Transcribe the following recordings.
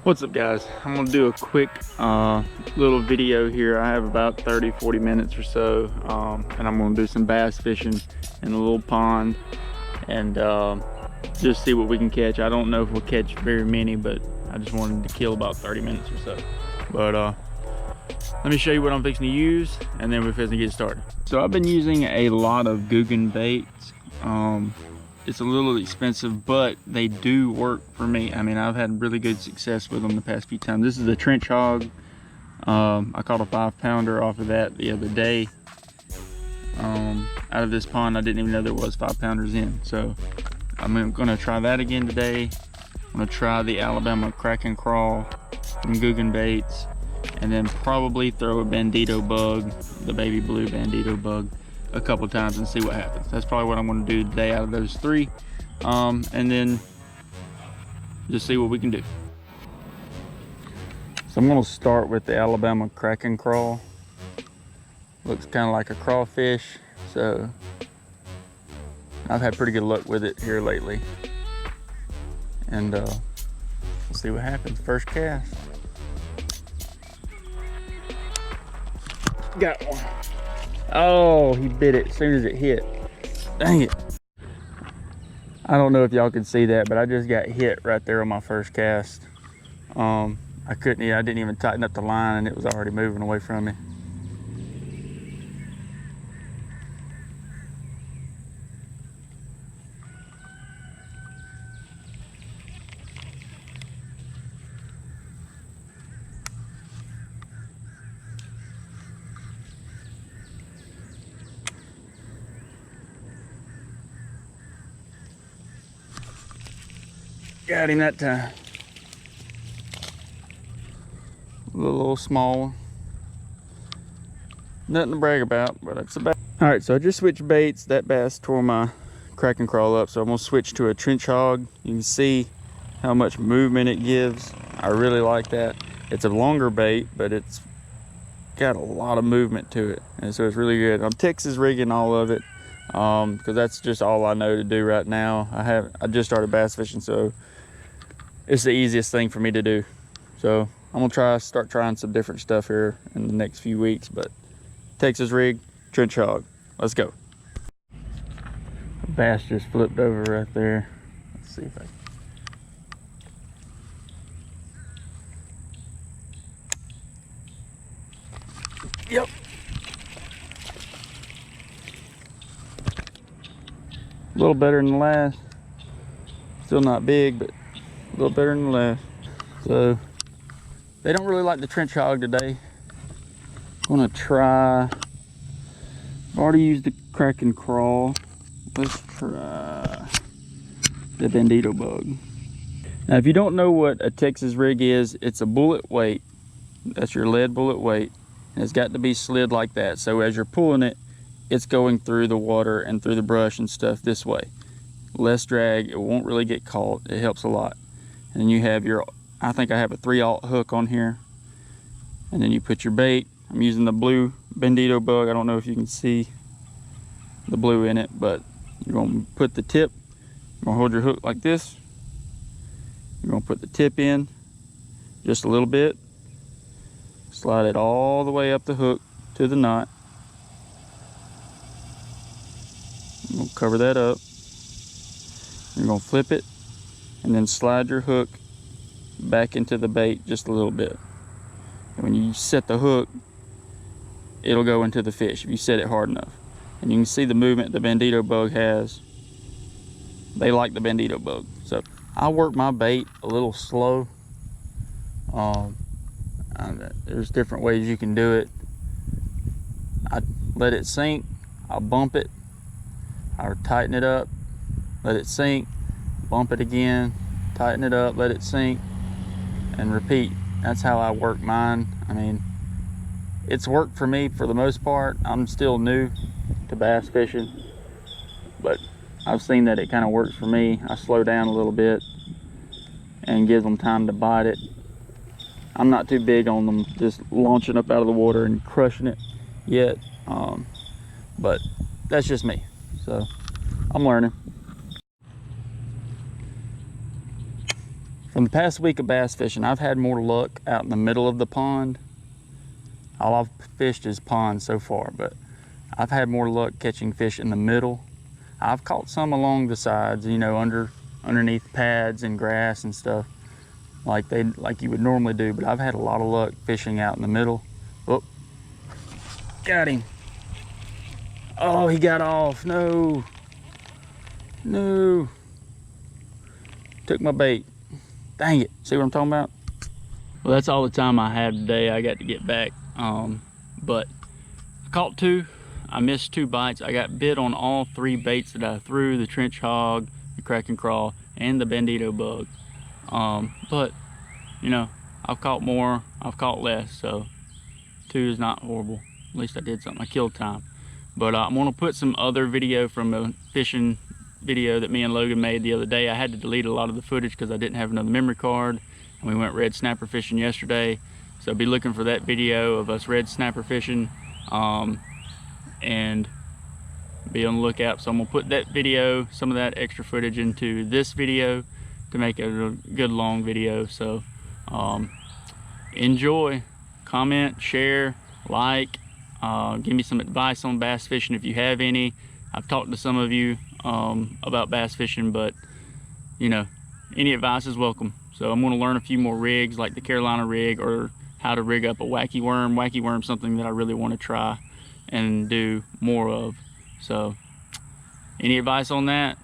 What's up, guys? I'm gonna do a quick little video here. I have about 30-40 minutes or so, and I'm gonna do some bass fishing in a little pond and just see what we can catch. I don't know if we'll catch very many, but I just wanted to kill about 30 minutes or so. But let me show you what I'm fixing to use, and then we're fixing to get started. So I've been using a lot of Googan baits. It's a little expensive, but they do work for me. I mean, I've had really good success with them the past few times. This is a trench hog. I caught a 5-pounder off of that the other day. Out of this pond, I didn't even know there was 5-pounders in. So I'm gonna try that again today. I'm gonna try the Alabama crack and crawl from Googan baits, and then probably throw a bandito bug, the baby blue bandito bug, a couple times and see what happens. That's probably what I'm going to do today out of those three, and then just see what we can do. So I'm going to start with the Alabama crack and crawl. Looks kind of like a crawfish, so I've had pretty good luck with it here lately, and we'll see what happens. First cast. Got one. Oh, he bit it as soon as it hit. Dang it. I don't know if y'all could see that, but I just got hit right there on my first cast. I didn't even tighten up the line and it was already moving away from me. Got him that time. A little small one. Nothing to brag about, but it's about. All right, so I just switched baits. That bass tore my crack and crawl up, so I'm gonna switch to a trench hog. You can see how much movement it gives. I really like that. It's a longer bait, but it's got a lot of movement to it, and so it's really good. I'm Texas rigging all of it, because that's just all I know to do right now. I just started bass fishing, so it's the easiest thing for me to do. So I'm gonna start trying some different stuff here in the next few weeks, but Texas rig, trench hog. Let's go. The bass just flipped over right there. Let's see if I can. Yep. A little better than the last. Still not big, but a little better than the last. So they don't really like the trench hog today. I'm gonna try. I've already used the crack and crawl. Let's try the bandito bug. Now, if you don't know what a Texas rig is, it's a bullet weight. That's your lead bullet weight, and it's got to be slid like that. So as you're pulling it, it's going through the water and through the brush and stuff this way. Less drag. It won't really get caught. It helps a lot. And then you have your, I think I have a 3/0 hook on here. And then you put your bait. I'm using the blue bandito bug. I don't know if you can see the blue in it, but you're gonna put the tip, you're gonna hold your hook like this. You're gonna put the tip in just a little bit. Slide it all the way up the hook to the knot. I'm gonna cover that up. You're gonna flip it and then slide your hook back into the bait just a little bit. And when you set the hook, it'll go into the fish if you set it hard enough. And you can see the movement the bandito bug has. They like the bandito bug. So I work my bait a little slow. There's different ways you can do it. I let it sink, I'll bump it, I'll tighten it up, let it sink, bump it again, tighten it up, let it sink, and repeat. That's how I work mine. I mean, it's worked for me for the most part. I'm still new to bass fishing, but I've seen that it kind of works for me. I slow down a little bit and give them time to bite it. I'm not too big on them just launching up out of the water and crushing it yet, but that's just me. So I'm learning. From the past week of bass fishing, I've had more luck out in the middle of the pond. All I've fished is ponds so far, but I've had more luck catching fish in the middle. I've caught some along the sides, you know, underneath pads and grass and stuff, like you would normally do, but I've had a lot of luck fishing out in the middle. Oh, got him. Oh, he got off. No. No. Took my bait. Dang it. See what I'm talking about? Well, that's all the time I had today. I got to get back. But I caught 2. I missed 2 bites. I got bit on all 3 baits that I threw: the trench hog, the crack and crawl, and the bandito bug. But you know, I've caught more, I've caught less, so 2 is not horrible. At least I did something. I killed time. But I'm gonna put some other video from a fishing video that me and Logan made the other day. I had to delete a lot of the footage because I didn't have another memory card, and we went red snapper fishing yesterday. So be looking for that video of us red snapper fishing, and be on the lookout. So I'm gonna put that video, some of that extra footage, into this video to make it a good long video. So enjoy, comment, share, like, give me some advice on bass fishing if you have any. I've talked to some of you about bass fishing, but you know, any advice is welcome. So I'm going to learn a few more rigs, like the Carolina rig, or how to rig up a wacky worm. Wacky worm's something that I really want to try and do more of. So any advice on that,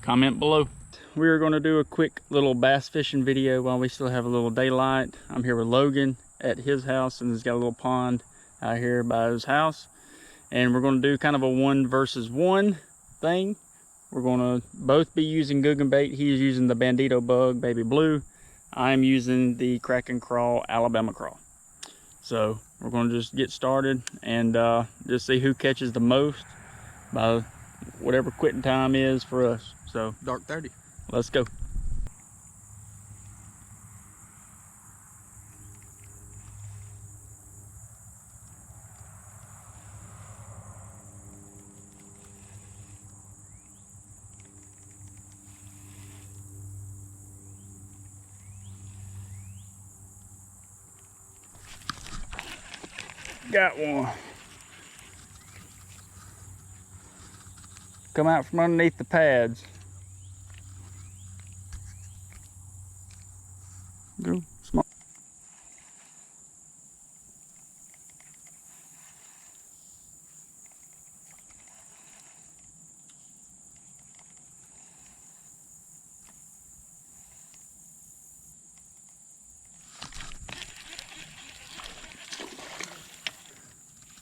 comment below. We are going to do a quick little bass fishing video while we still have a little daylight. I'm here with Logan at his house, and he's got a little pond out here by his house, and we're going to do kind of a 1 versus 1 thing. We're going to both be using Googan bait. He's using the bandito bug baby blue. I'm using the crack and crawl Alabama crawl. So we're going to just get started and just see who catches the most by whatever quitting time is for us. So dark 30. Let's go. Got one. Come out from underneath the pads. Go, small.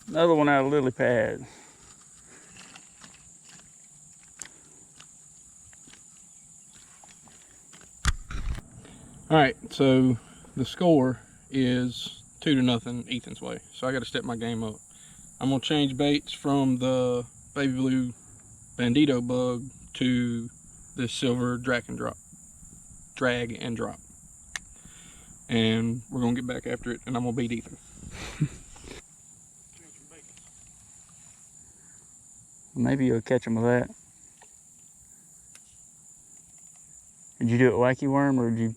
Another one out of lily pad. All right, so the score is 2-0 Ethan's way. So I got to step my game up. I'm gonna change baits from the baby blue bandito bug to this silver drag and drop. And we're gonna get back after it, and I'm gonna beat Ethan. Maybe you'll catch him with that. Did you do it wacky worm, or did you?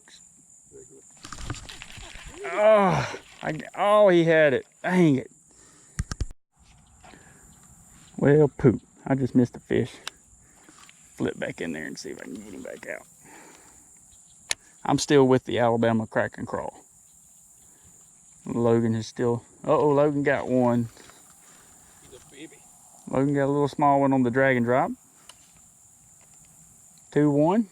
Oh, he had it. Dang it. Well, poop. I just missed a fish. Flip back in there and see if I can get him back out. I'm still with the Alabama crack and crawl. Logan is still. Uh-oh, Logan got one. Logan got a little small one on the drag and drop. 2-1.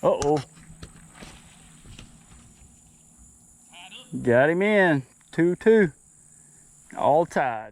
Uh-oh. Got him in. 2-2. All tied.